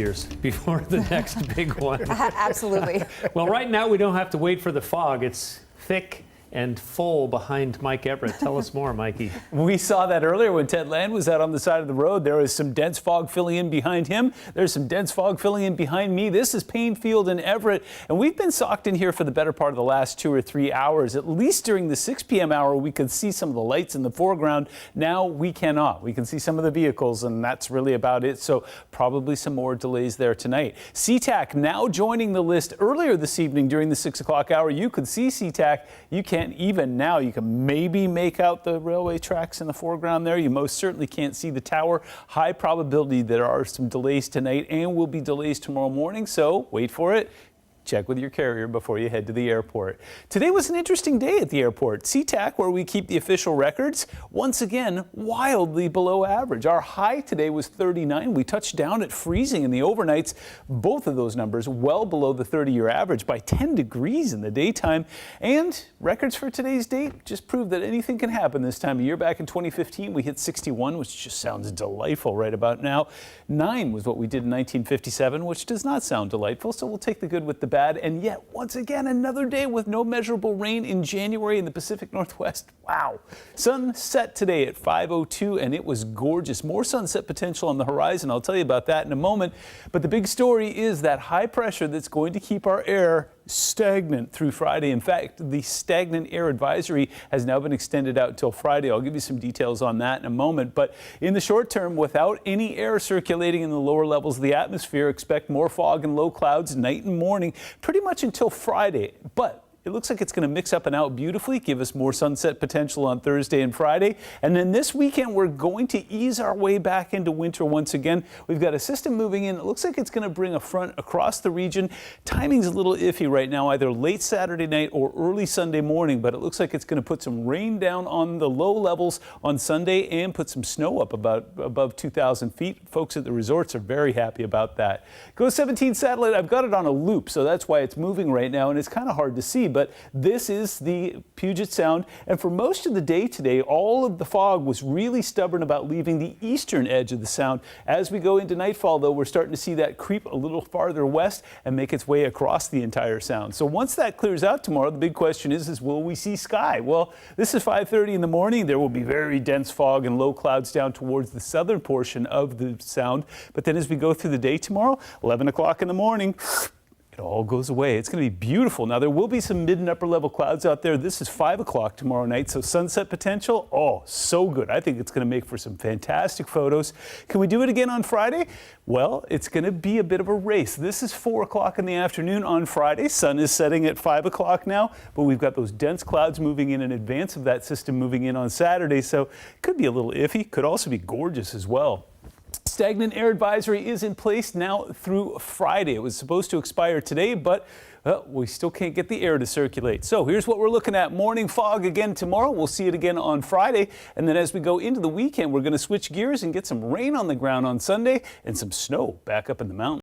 years before the next big one. Absolutely. Well, right now we don't have to wait for the fog. It's thick and full behind Mike Everett. Tell us more, Mikey. We saw that earlier when Ted Land was out on the side of the road. There was some dense fog filling in behind him. There's some dense fog filling in behind me. This is Painfield and Everett, and we've been socked in here for the better part of the last 2 or 3 hours. At least during the 6 p.m. hour, we could see some of the lights in the foreground. Now we cannot. We can see some of the vehicles, and that's really about it. So probably some more delays there tonight. SeaTac now joining the list. Earlier this evening during the 6 o'clock hour, you could see SeaTac. You can't even now. You can maybe make out the railway tracks in the foreground there. You most certainly can't see the tower. High probability there are some delays tonight and will be delays tomorrow morning. So wait for it. Check with your carrier before you head to the airport. Today was an interesting day at the airport. SeaTac, where we keep the official records, once again, wildly below average. Our high today was 39. We touched down at freezing in the overnights. Both of those numbers well below the 30-year average by 10 degrees in the daytime. And records for today's date just prove that anything can happen this time of year. Back in 2015, we hit 61, which just sounds delightful right about now. 9 was what we did in 1957, which does not sound delightful. So we'll take the good with the bad. And yet, once again, another day with no measurable rain in January in the Pacific Northwest. Wow. Sun set today at 5:02, and it was gorgeous. More sunset potential on the horizon. I'll tell you about that in a moment. But the big story is that high pressure that's going to keep our air stagnant through Friday. In fact, the stagnant air advisory has now been extended out till Friday. I'll give you some details on that in a moment. But in the short term, without any air circulating in the lower levels of the atmosphere, expect more fog and low clouds night and morning, pretty much until Friday. But it looks like it's going to mix up and out beautifully, give us more sunset potential on Thursday and Friday. And then this weekend, we're going to ease our way back into winter once again. We've got a system moving in. It looks like it's going to bring a front across the region. Timing's a little iffy right now, either late Saturday night or early Sunday morning, but it looks like it's going to put some rain down on the low levels on Sunday and put some snow up above 2,000 feet. Folks at the resorts are very happy about that. Go 17 satellite. I've got it on a loop, so that's why it's moving right now, and it's kind of hard to see. But this is the Puget Sound, and for most of the day today, all of the fog was really stubborn about leaving the eastern edge of the Sound. As we go into nightfall, though, we're starting to see that creep a little farther west and make its way across the entire Sound. So once that clears out tomorrow, the big question is will we see sky? Well, this is 5:30 in the morning. There will be very dense fog and low clouds down towards the southern portion of the Sound. But then as we go through the day tomorrow, 11 o'clock in the morning, it all goes away. It's going to be beautiful. Now, there will be some mid and upper level clouds out there. This is 5 o'clock tomorrow night, so sunset potential, oh, so good. I think it's going to make for some fantastic photos. Can we do it again on Friday? Well, it's going to be a bit of a race. This is 4 o'clock in the afternoon on Friday. Sun is setting at 5 o'clock now, but we've got those dense clouds moving in advance of that system moving in on Saturday, so it could be a little iffy. Could also be gorgeous as well. Stagnant air advisory is in place now through Friday. It was supposed to expire today, but we still can't get the air to circulate. So here's what we're looking at. Morning fog again tomorrow. We'll see it again on Friday. And then as we go into the weekend, we're going to switch gears and get some rain on the ground on Sunday and some snow back up in the mountains.